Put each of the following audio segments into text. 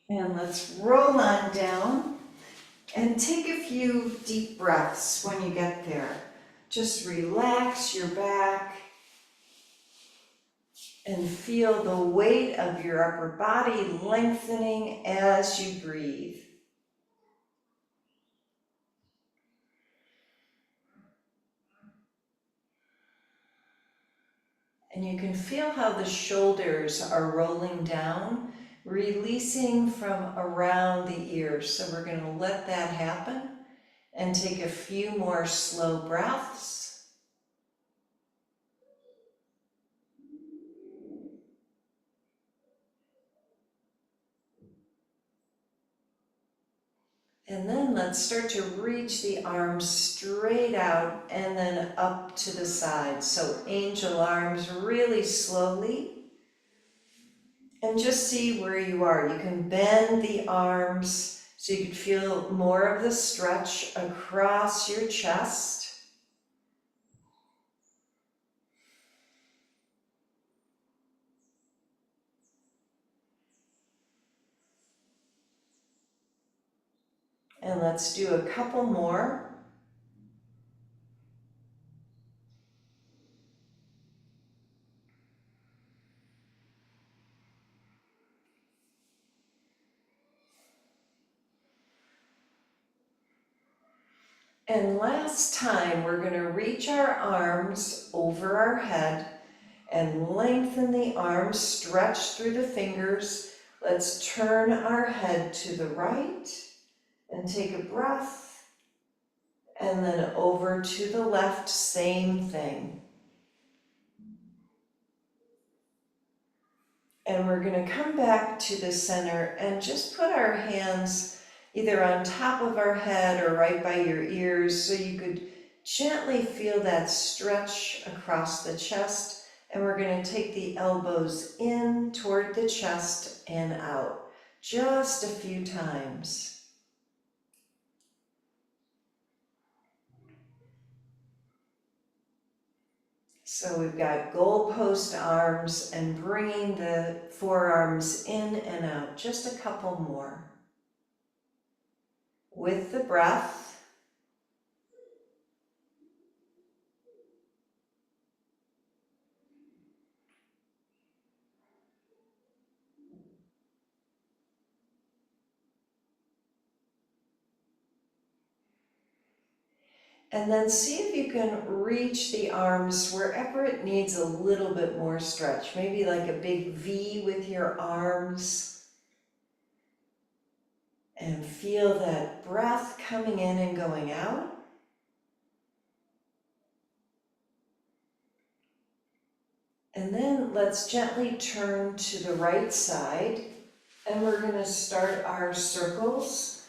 And let's roll on down and take a few deep breaths when you get there. Just relax your back and feel the weight of your upper body lengthening as you breathe. And you can feel how the shoulders are rolling down, releasing from around the ears. So we're going to let that happen and take a few more slow breaths. And then let's start to reach the arms straight out and then up to the side. So angel arms really slowly. And just see where you are. You can bend the arms so you can feel more of the stretch across your chest. And let's do a couple more. And last time, we're going to reach our arms over our head and lengthen the arms, stretch through the fingers. Let's turn our head to the right and take a breath. And then over to the left, same thing. And we're going to come back to the center and just put our hands either on top of our head or right by your ears so you could gently feel that stretch across the chest. And we're going to take the elbows in toward the chest and out just a few times. So we've got goalpost arms and bringing the forearms in and out, just a couple more. With the breath. And then see if you can reach the arms wherever it needs a little bit more stretch. Maybe like a big V with your arms. And feel that breath coming in and going out. And then let's gently turn to the right side. And we're going to start our circles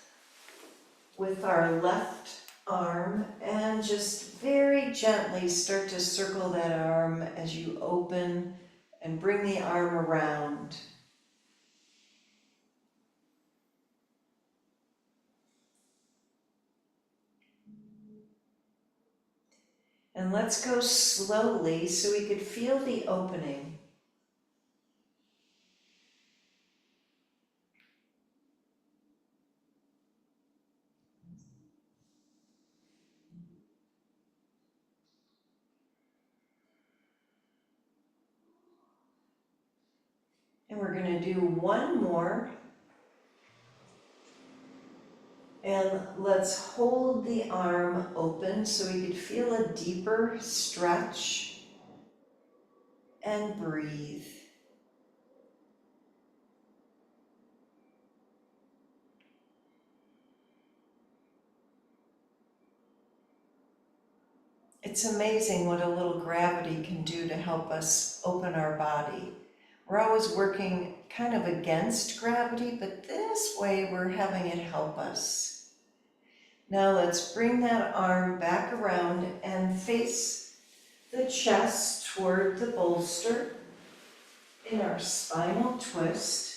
with our left arm and just very gently start to circle that arm as you open and bring the arm around. And let's go slowly so we could feel the opening. And we're going to do one more. And let's hold the arm open so we could feel a deeper stretch and breathe. It's amazing what a little gravity can do to help us open our body. We're always working kind of against gravity, but this way we're having it help us. Now let's bring that arm back around and face the chest toward the bolster in our spinal twist.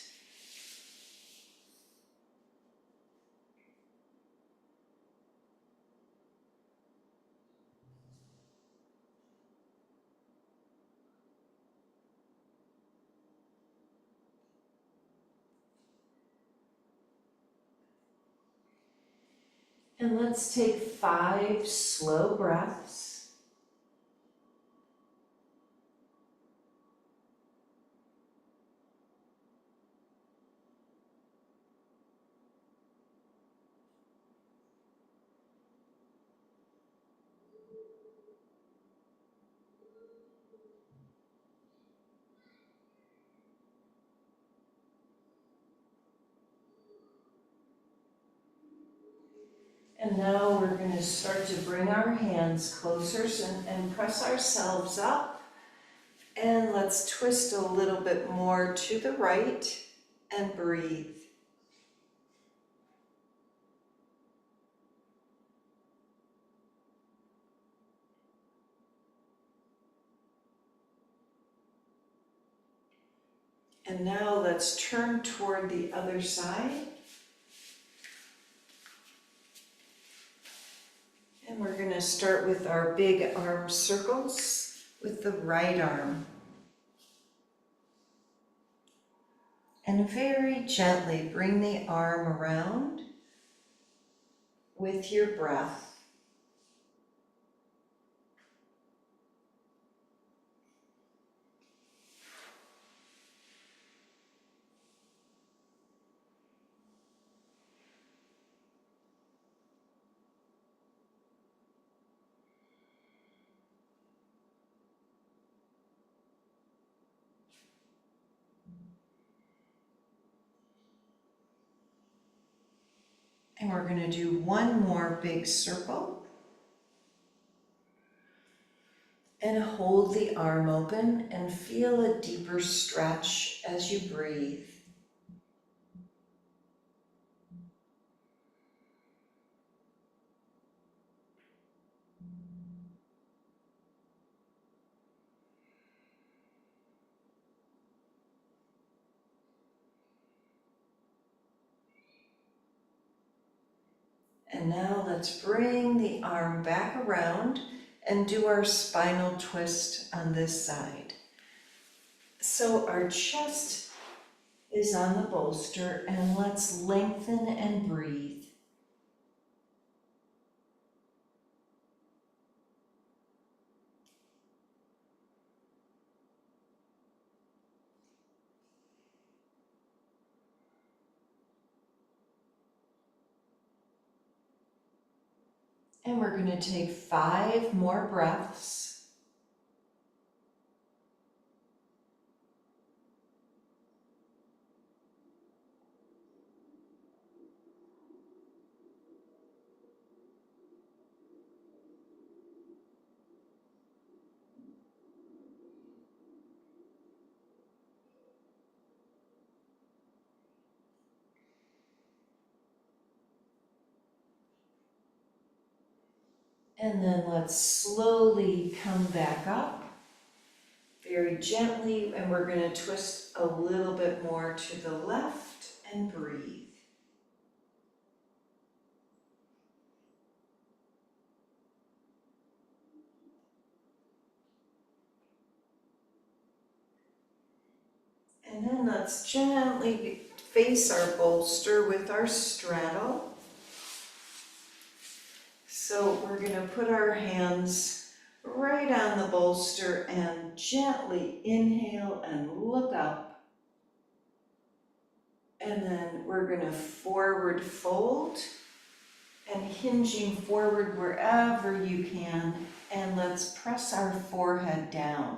And let's take 5 slow breaths. And now we're going to start to bring our hands closer and press ourselves up. And let's twist a little bit more to the right and breathe. And now let's turn toward the other side. And we're going to start with our big arm circles with the right arm. And very gently bring the arm around with your breath. And we're going to do one more big circle. And hold the arm open and feel a deeper stretch as you breathe. And now let's bring the arm back around and do our spinal twist on this side. So our chest is on the bolster, and let's lengthen and breathe. And we're going to take 5 more breaths. And then let's slowly come back up, very gently, and we're going to twist a little bit more to the left and breathe. And then let's gently face our bolster with our straddle. So we're going to put our hands right on the bolster and gently inhale and look up. And then we're going to forward fold and hinging forward wherever you can. And let's press our forehead down.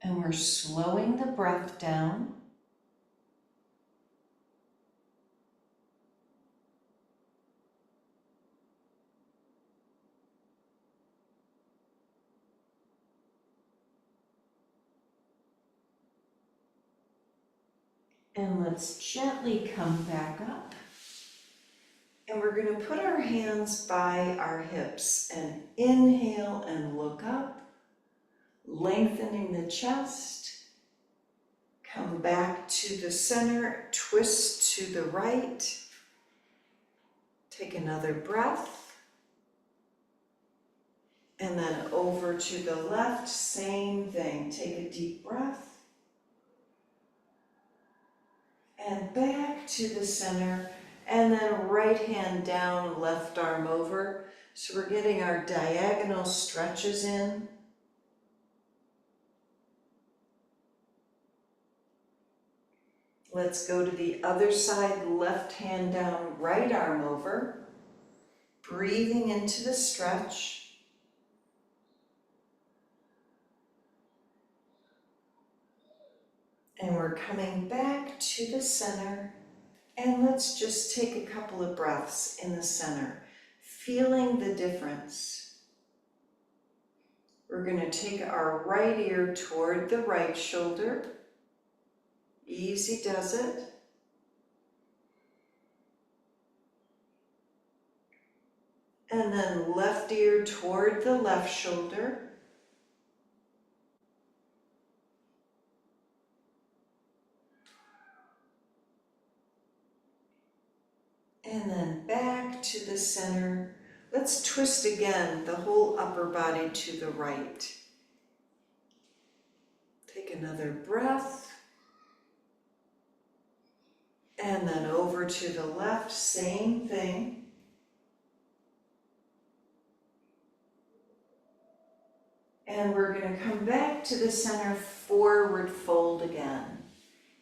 And we're slowing the breath down. And let's gently come back up. And we're going to put our hands by our hips and inhale and look up, lengthening the chest. Come back to the center, twist to the right. Take another breath. And then over to the left, same thing. Take a deep breath. And back to the center. And then right hand down, left arm over. So we're getting our diagonal stretches in. Let's go to the other side, left hand down, right arm over. Breathing into the stretch. And we're coming back to the center. And let's just take a couple of breaths in the center, feeling the difference. We're going to take our right ear toward the right shoulder. Easy does it. And then left ear toward the left shoulder. And then back to the center. Let's twist again, the whole upper body to the right. Take another breath. And then over to the left, same thing. And we're going to come back to the center, forward fold again.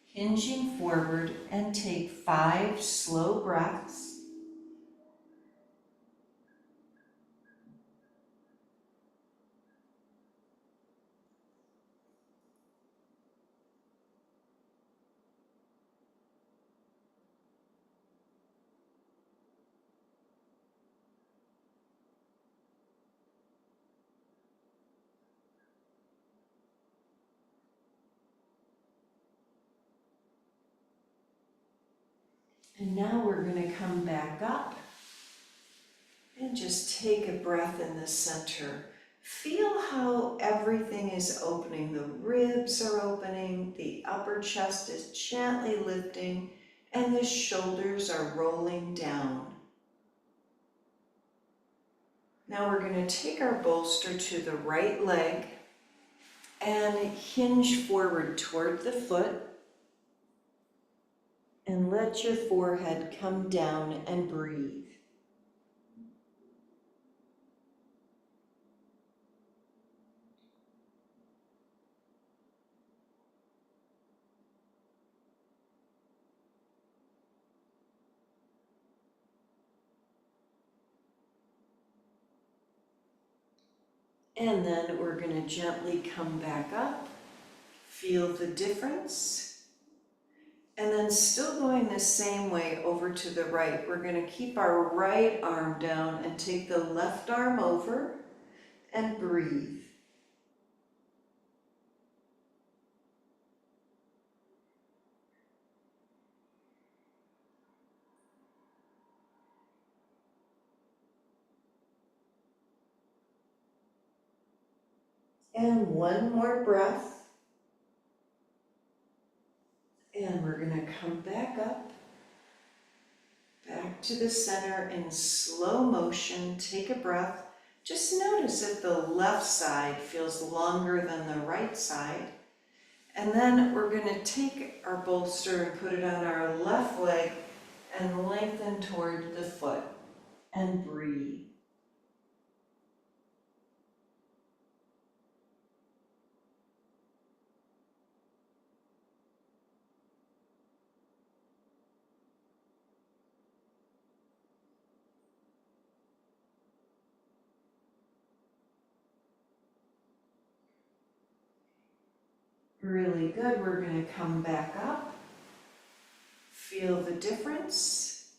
Hinging forward and take 5 slow breaths. And now we're going to come back up and just take a breath in the center. Feel how everything is opening. The ribs are opening, the upper chest is gently lifting, and the shoulders are rolling down. Now we're going to take our bolster to the right leg and hinge forward toward the foot. And let your forehead come down and breathe. And then we're going to gently come back up. Feel the difference. And then still going the same way over to the right. We're going to keep our right arm down and take the left arm over and breathe. And one more breath. And we're going to come back up, back to the center in slow motion. Take a breath. Just notice if the left side feels longer than the right side. And then we're going to take our bolster and put it on our left leg and lengthen toward the foot and breathe. Really good. We're going to come back up. Feel the difference.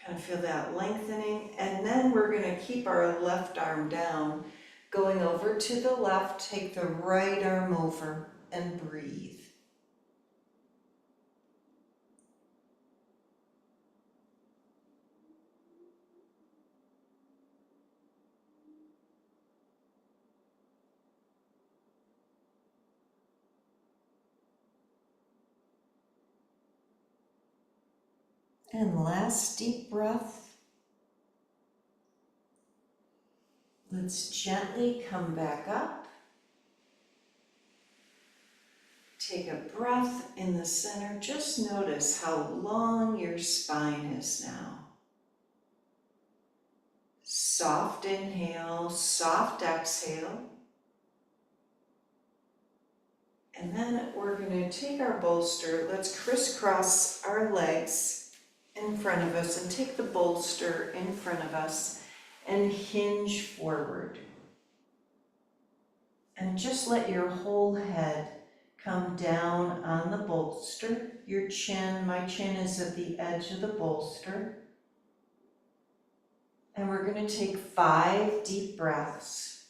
Kind of feel that lengthening. And then we're going to keep our left arm down. Going over to the left, take the right arm over and breathe. And last deep breath. Let's gently come back up. Take a breath in the center. Just notice how long your spine is now. Soft inhale, soft exhale. And then we're going to take our bolster. Let's crisscross our legs in front of us and take the bolster in front of us and hinge forward. And just let your whole head come down on the bolster. Your chin, my chin is at the edge of the bolster. And we're going to take 5 deep breaths.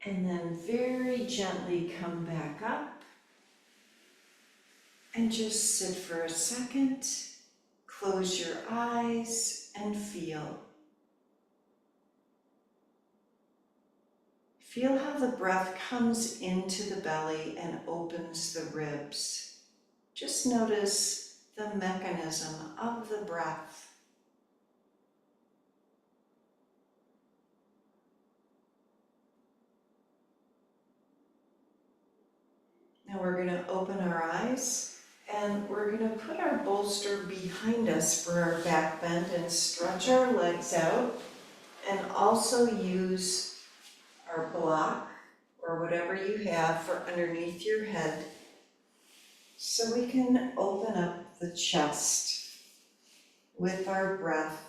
And then very gently come back up and just sit for a second. Close your eyes and feel. Feel how the breath comes into the belly and opens the ribs. Just notice the mechanism of the breath. Now we're going to open our eyes and we're going to put our bolster behind us for our back bend and stretch our legs out, and also use our block or whatever you have for underneath your head so we can open up the chest with our breath.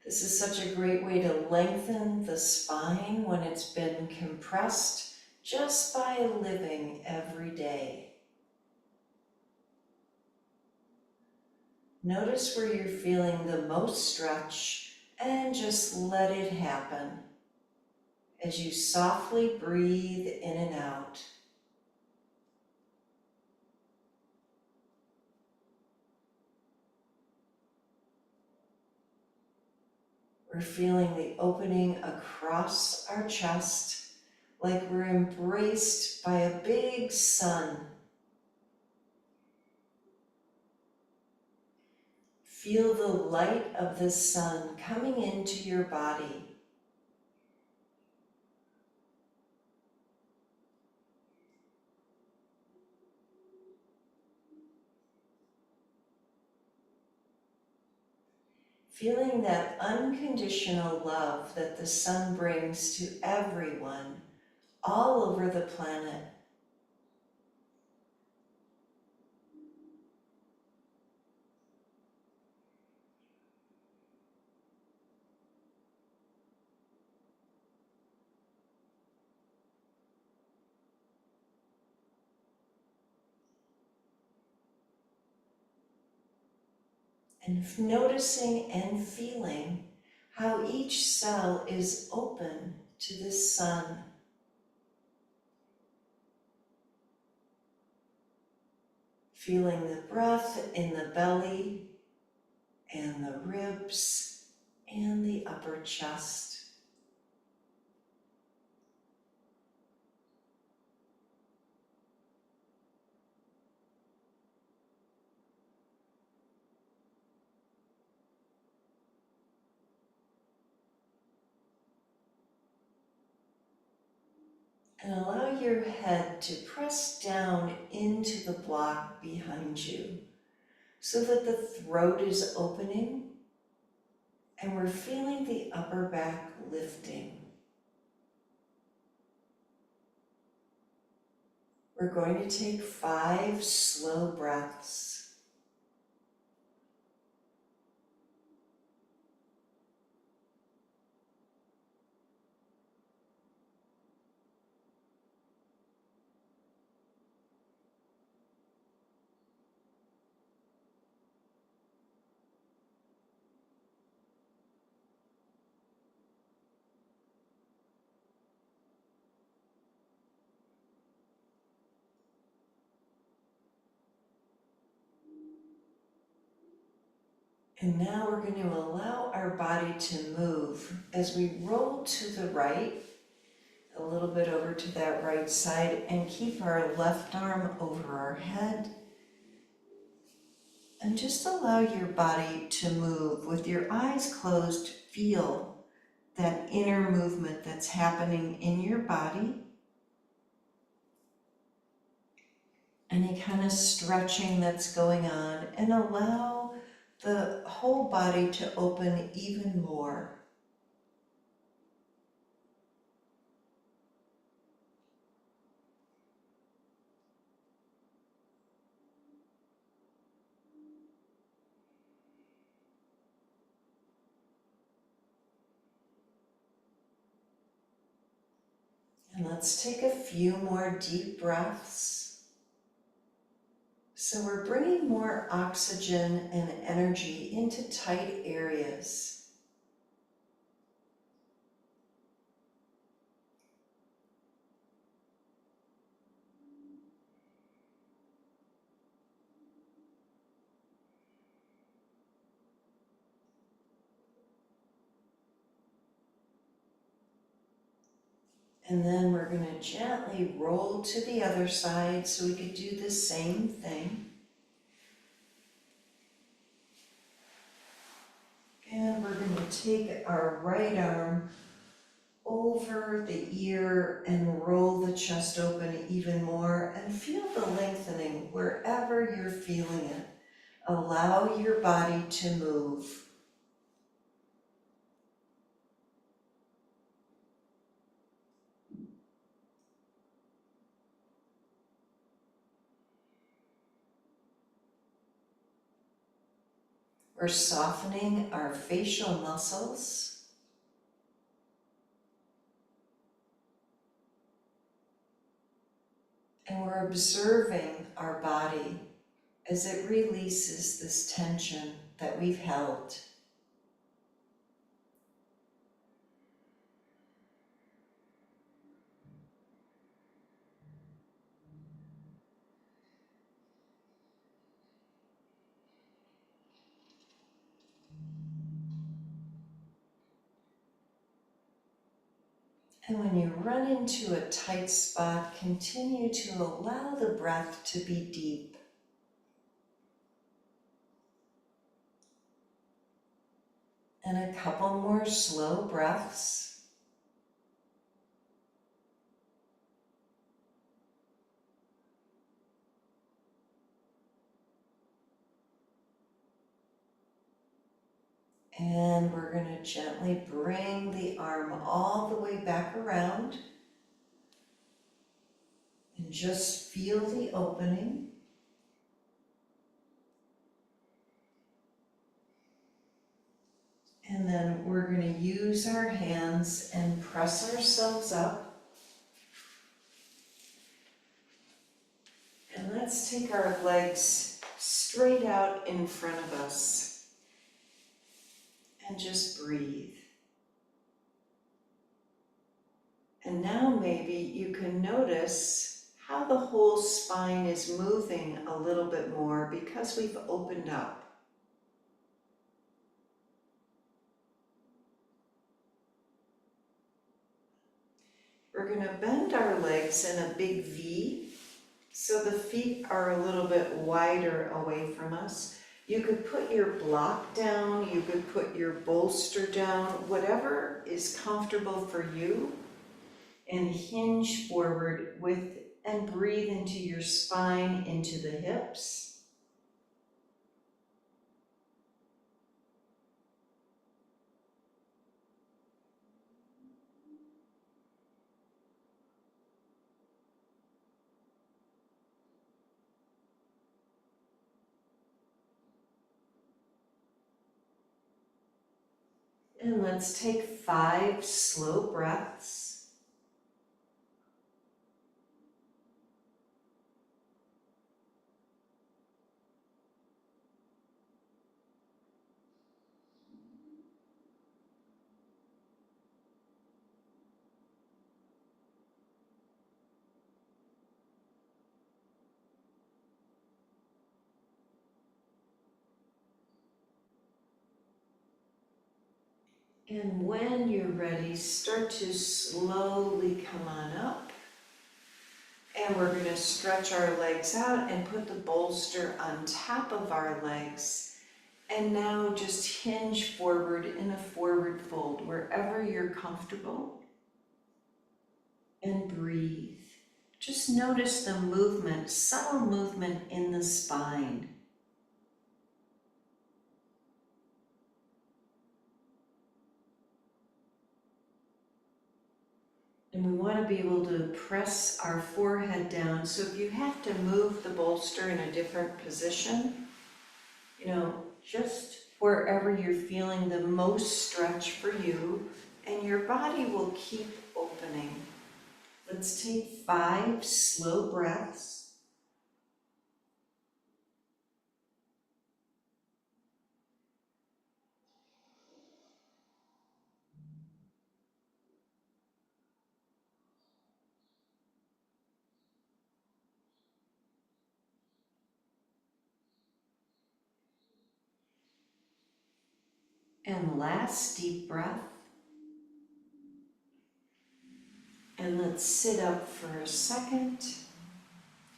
This is such a great way to lengthen the spine when it's been compressed just by living every day. Notice where you're feeling the most stretch and just let it happen as you softly breathe in and out. We're feeling the opening across our chest, like we're embraced by a big sun. Feel the light of the sun coming into your body. Feeling that unconditional love that the sun brings to everyone all over the planet. And noticing and feeling how each cell is open to this sun. Feeling the breath in the belly and the ribs and the upper chest. And allow your head to press down into the block behind you so that the throat is opening and we're feeling the upper back lifting. We're going to take 5 slow breaths. And now we're going to allow our body to move as we roll to the right, a little bit over to that right side, and keep our left arm over our head. And just allow your body to move. With your eyes closed, feel that inner movement that's happening in your body. Any kind of stretching that's going on, and allow the whole body to open even more. And let's take a few more deep breaths. So we're bringing more oxygen and energy into tight areas. And then we're going to gently roll to the other side so we could do the same thing. And we're going to take our right arm over the ear and roll the chest open even more, and feel the lengthening wherever you're feeling it. Allow your body to move. We're softening our facial muscles. And we're observing our body as it releases this tension that we've held. And when you run into a tight spot, continue to allow the breath to be deep. And a couple more slow breaths. And we're going to gently bring the arm all the way back around. And just feel the opening. And then we're going to use our hands and press ourselves up. And let's take our legs straight out in front of us. And just breathe. And now maybe you can notice how the whole spine is moving a little bit more because we've opened up. We're going to bend our legs in a big V, so the feet are a little bit wider away from us. You could put your block down, you could put your bolster down, whatever is comfortable for you, and hinge forward and breathe into your spine, into the hips. And let's take 5 slow breaths. And when you're ready, start to slowly come on up. And we're going to stretch our legs out and put the bolster on top of our legs. And now just hinge forward in a forward fold wherever you're comfortable. And breathe. Just notice the movement, subtle movement in the spine. And we want to be able to press our forehead down. So if you have to move the bolster in a different position, just wherever you're feeling the most stretch for you, and your body will keep opening. Let's take 5 slow breaths. And last deep breath. And let's sit up for a second.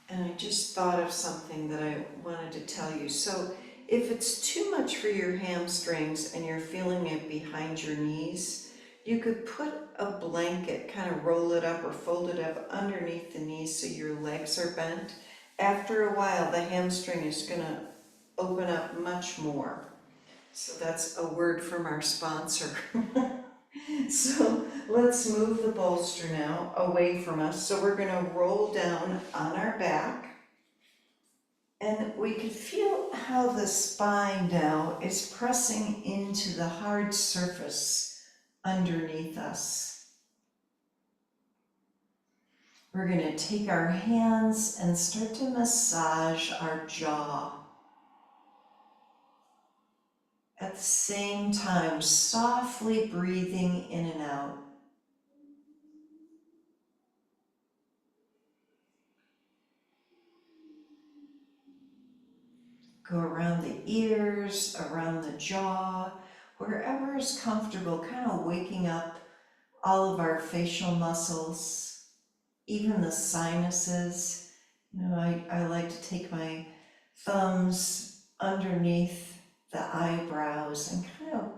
And I just thought of something that I wanted to tell you. So if it's too much for your hamstrings and you're feeling it behind your knees, you could put a blanket, kind of roll it up or fold it up underneath the knees so your legs are bent. After a while, the hamstring is going to open up much more. So that's a word from our sponsor. So let's move the bolster now away from us. So we're going to roll down on our back. And we can feel how the spine now is pressing into the hard surface underneath us. We're going to take our hands and start to massage our jaw. At the same time, softly breathing in and out. Go around the ears, around the jaw, wherever is comfortable, kind of waking up all of our facial muscles, even the sinuses. I like to take my thumbs underneath the eyebrows and kind of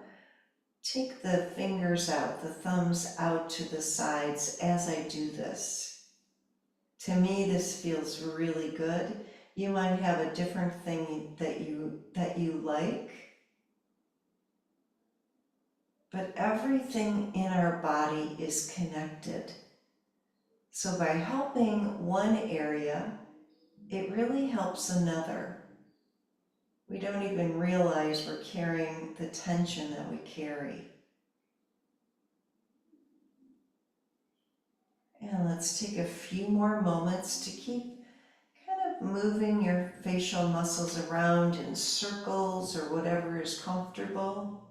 take the fingers out, the thumbs out to the sides as I do this. To me, this feels really good. You might have a different thing that you like, but everything in our body is connected. So by helping one area, it really helps another. We don't even realize we're carrying the tension that we carry. And let's take a few more moments to keep kind of moving your facial muscles around in circles or whatever is comfortable.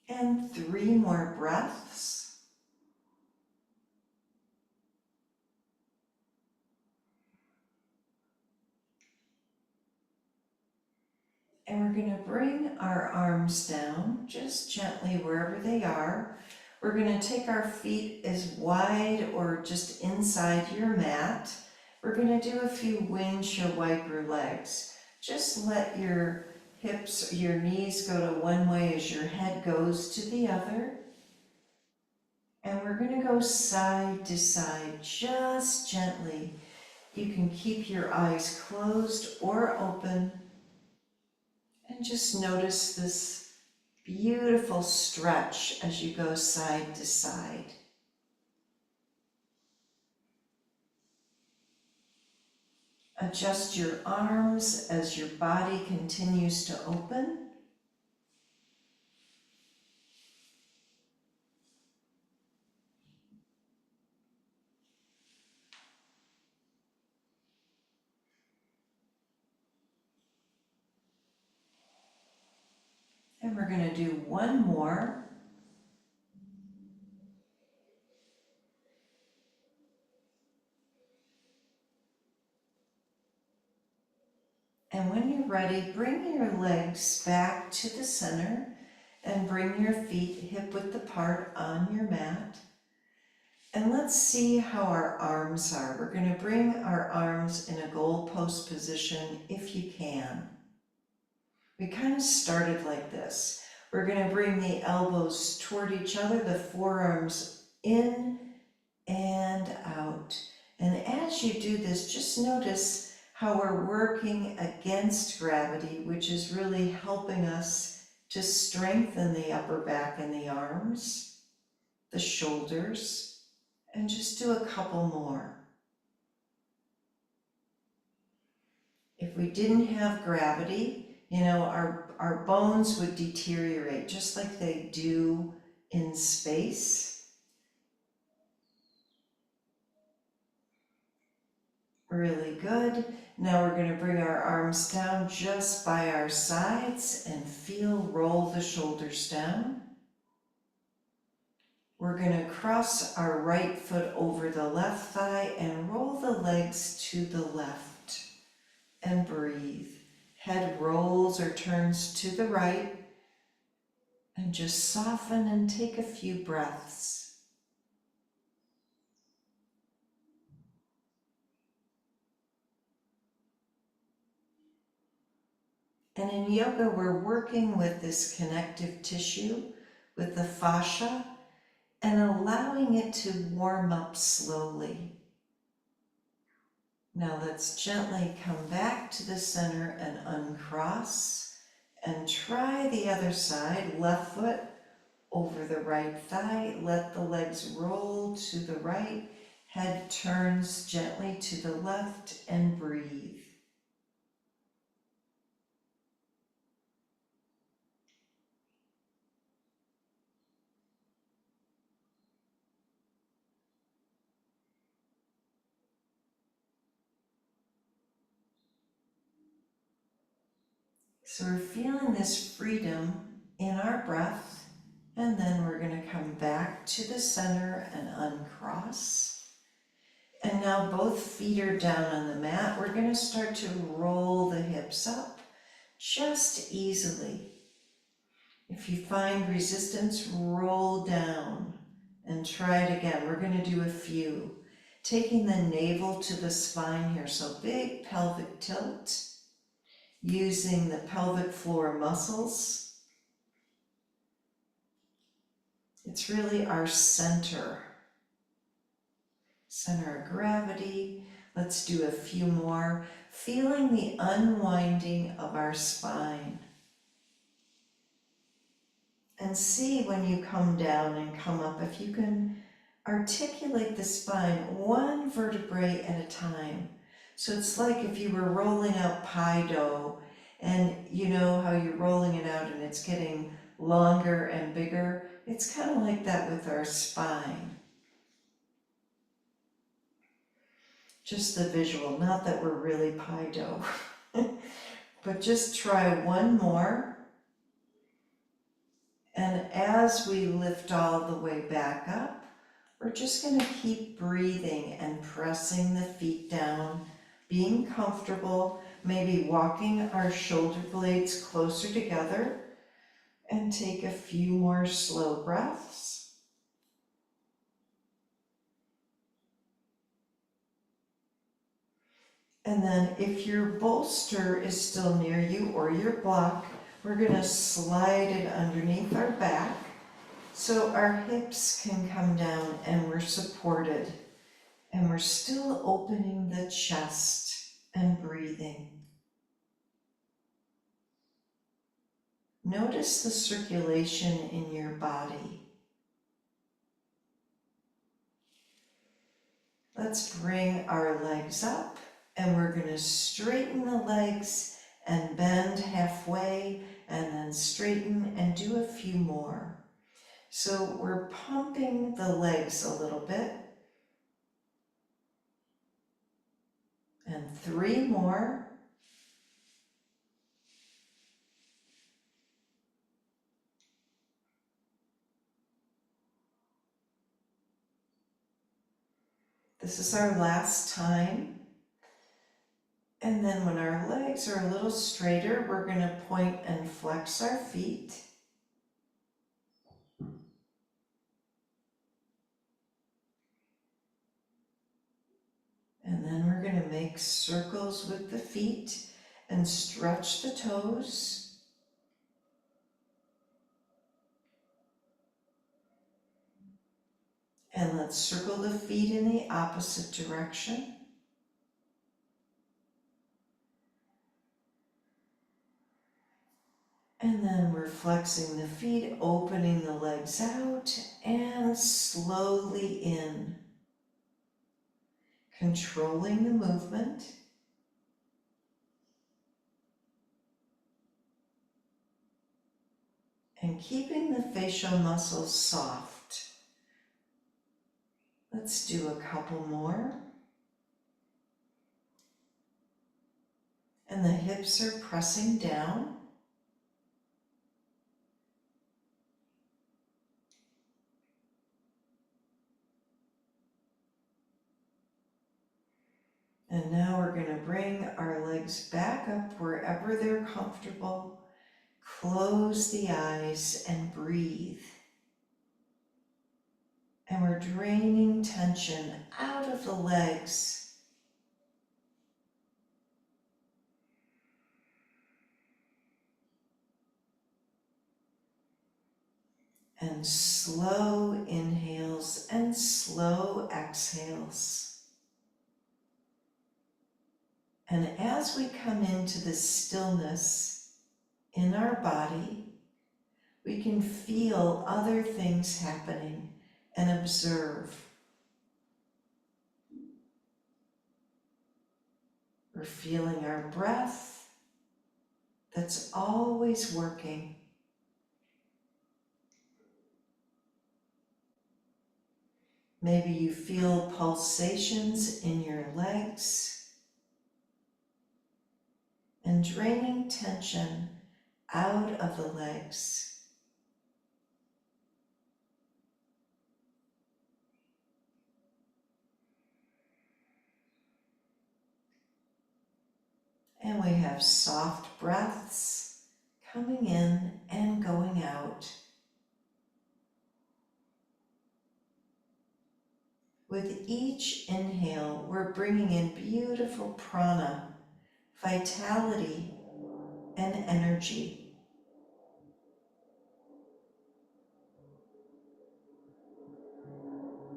And 3 more breaths. And we're going to bring our arms down just gently wherever they are. We're going to take our feet as wide or just inside your mat. We're going to do a few windshield wiper legs. Just let your hips, your knees go to one way as your head goes to the other. And we're going to go side to side, just gently. You can keep your eyes closed or open. And just notice this beautiful stretch as you go side to side. Adjust your arms as your body continues to open. And we're going to do one more. And when you're ready, bring your legs back to the center and bring your feet hip width apart on your mat. And let's see how our arms are. We're going to bring our arms in a goalpost position if you can. We kind of started like this. We're going to bring the elbows toward each other, the forearms in and out. And as you do this, just notice how we're working against gravity, which is really helping us to strengthen the upper back and the arms, the shoulders, and just do a couple more. If we didn't have gravity, our bones would deteriorate just like they do in space. Really good. Now we're going to bring our arms down just by our sides and roll the shoulders down. We're going to cross our right foot over the left thigh and roll the legs to the left and breathe. Head rolls or turns to the right and just soften and take a few breaths. And in yoga, we're working with this connective tissue, with the fascia, and allowing it to warm up slowly. Now let's gently come back to the center and uncross and try the other side. Left foot over the right thigh. Let the legs roll to the right. Head turns gently to the left and breathe. So we're feeling this freedom in our breath, and then we're going to come back to the center and uncross. And now both feet are down on the mat. We're going to start to roll the hips up just easily. If you find resistance, roll down and try it again. We're going to do a few. Taking the navel to the spine here, so big pelvic tilt. Using the pelvic floor muscles. It's really our center of gravity. Let's do a few more. Feeling the unwinding of our spine. And see when you come down and come up, if you can articulate the spine one vertebrae at a time. So it's like if you were rolling out pie dough, and you know how you're rolling it out and it's getting longer and bigger. It's kind of like that with our spine. Just the visual, not that we're really pie dough. But just try one more. And as we lift all the way back up, we're just going to keep breathing and pressing the feet down, being comfortable, maybe walking our shoulder blades closer together, and take a few more slow breaths. And then if your bolster is still near you or your block, we're going to slide it underneath our back so our hips can come down and we're supported. And we're still opening the chest and breathing. Notice the circulation in your body. Let's bring our legs up and we're going to straighten the legs and bend halfway and then straighten and do a few more. So we're pumping the legs a little bit. And 3 more. This is our last time. And then when our legs are a little straighter, we're going to point and flex our feet. And then we're going to make circles with the feet and stretch the toes. And let's circle the feet in the opposite direction. And then we're flexing the feet, opening the legs out, and slowly in. Controlling the movement. And keeping the facial muscles soft. Let's do a couple more. And the hips are pressing down. And now we're going to bring our legs back up wherever they're comfortable. Close the eyes and breathe. And we're draining tension out of the legs. And slow inhales and slow exhales. And as we come into the stillness in our body, we can feel other things happening and observe. We're feeling our breath that's always working. Maybe you feel pulsations in your legs and draining tension out of the legs. And we have soft breaths coming in and going out. With each inhale, we're bringing in beautiful prana, vitality, and energy.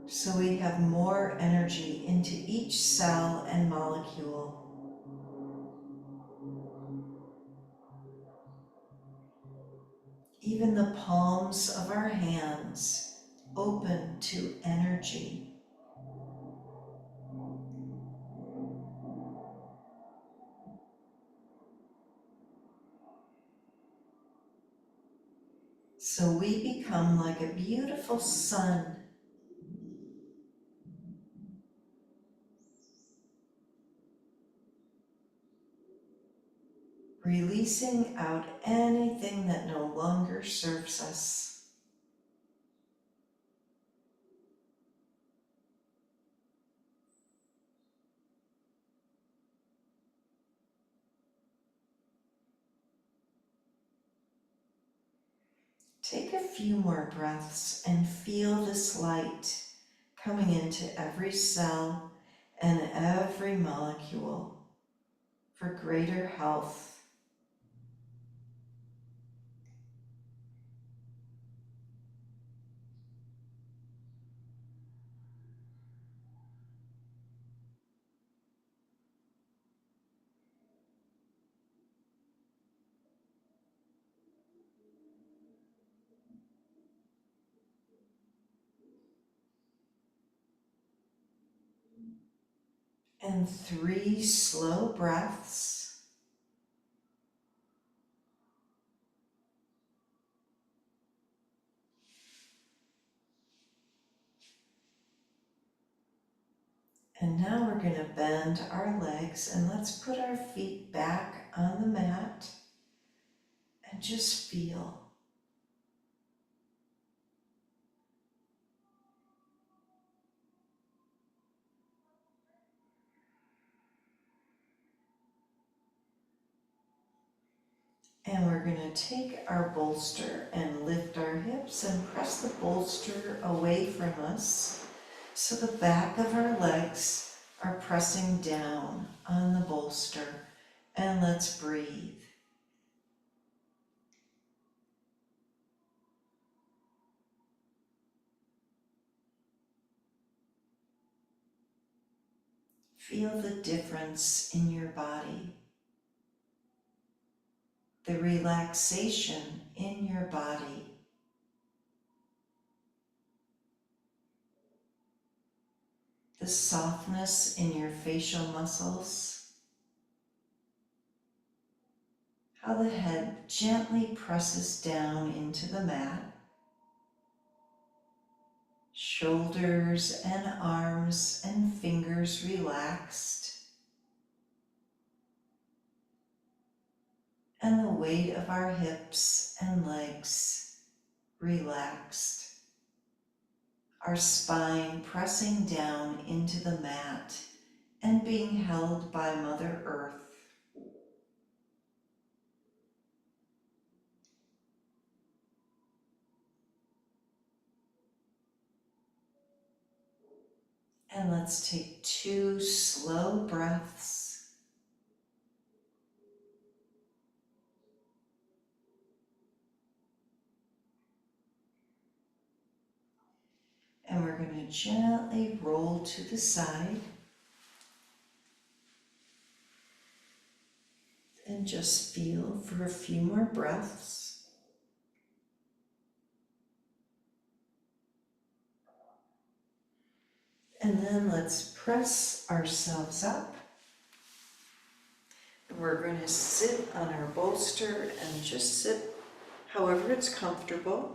So we have more energy into each cell and molecule. Even the palms of our hands open to energy. So we become like a beautiful sun, releasing out anything that no longer serves us. Take a few more breaths and feel this light coming into every cell and every molecule for greater health. And 3 slow breaths. And now we're going to bend our legs and let's put our feet back on the mat and just feel. And we're going to take our bolster and lift our hips and press the bolster away from us so the back of our legs are pressing down on the bolster. And let's breathe. Feel the difference in your body, the relaxation in your body. The softness in your facial muscles, how the head gently presses down into the mat, shoulders and arms and fingers relaxed, and the weight of our hips and legs relaxed. Our spine pressing down into the mat and being held by Mother Earth. And let's take 2 slow breaths. And we're going to gently roll to the side. And just feel for a few more breaths. And then let's press ourselves up. We're going to sit on our bolster and just sit however it's comfortable.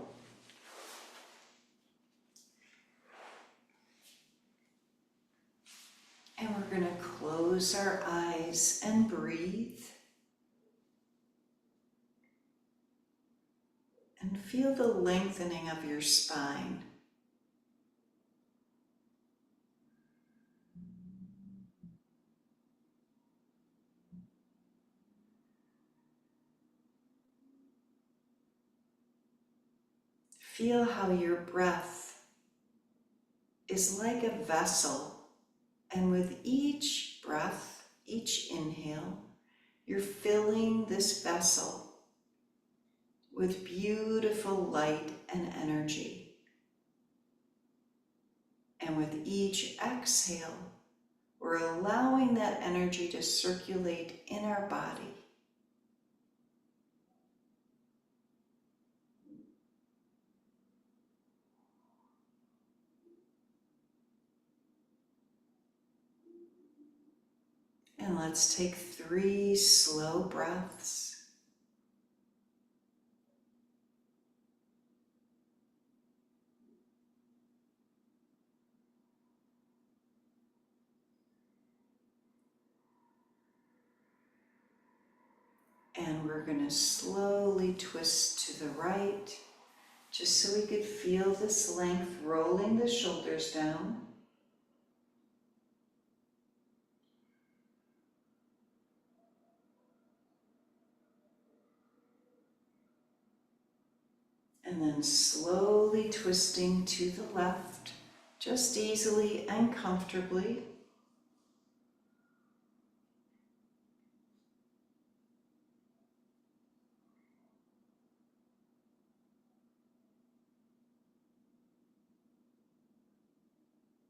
And we're going to close our eyes and breathe. And feel the lengthening of your spine. Feel how your breath is like a vessel, and with each breath, each inhale, you're filling this vessel with beautiful light and energy. And with each exhale, we're allowing that energy to circulate in our body. And let's take 3 slow breaths. And we're going to slowly twist to the right, just so we could feel this length rolling the shoulders down. And then slowly twisting to the left, just easily and comfortably.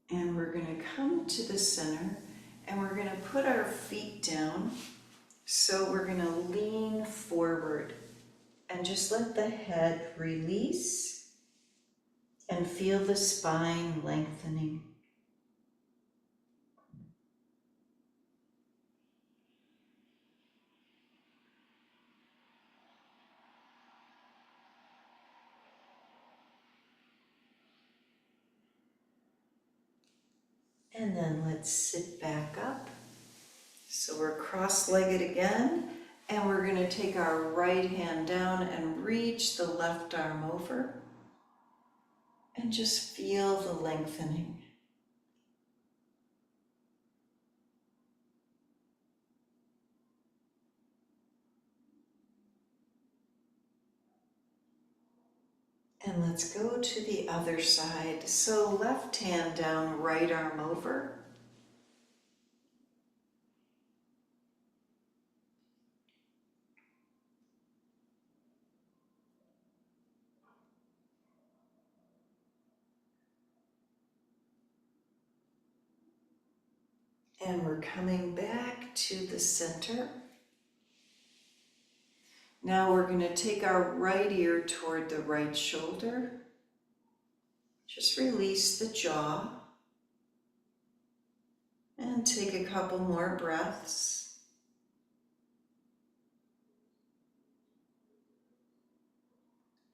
And we're going to come to the center and we're going to put our feet down. So we're going to lean forward and just let the head release and feel the spine lengthening. And then let's sit back up. So we're cross-legged again, and we're going to take our right hand down and reach the left arm over. And just feel the lengthening. And let's go to the other side. So left hand down, right arm over. And we're coming back to the center. Now we're going to take our right ear toward the right shoulder. Just release the jaw. And take a couple more breaths.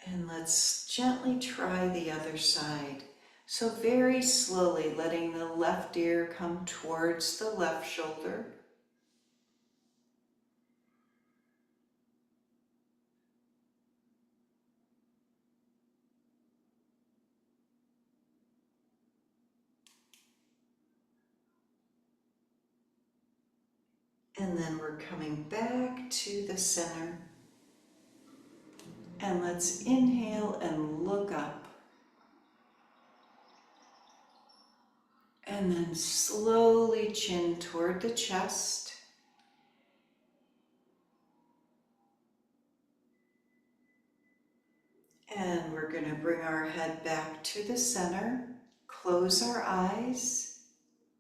And let's gently try the other side. So very slowly letting the left ear come towards the left shoulder. And then we're coming back to the center. And let's inhale and look up. And then slowly chin toward the chest. And we're going to bring our head back to the center, close our eyes,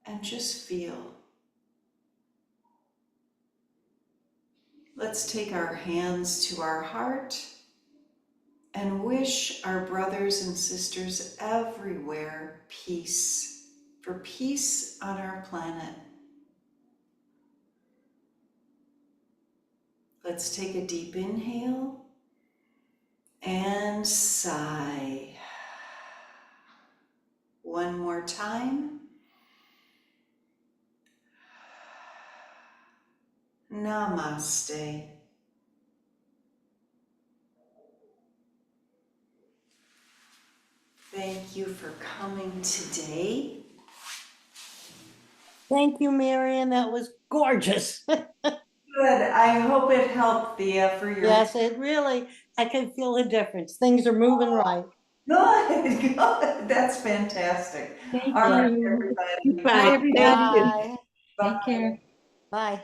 and just feel. Let's take our hands to our heart and wish our brothers and sisters everywhere peace, for peace on our planet. Let's take a deep inhale and sigh. One more time. Namaste. Thank you for coming today. Thank you, Marian. That was gorgeous. Good. I hope it helped for your. Yes, it really, I can feel the difference. Things are moving right. Good, good. That's fantastic. Thank All right, you. everybody. Bye, everybody. Bye. Bye. Take care. Bye.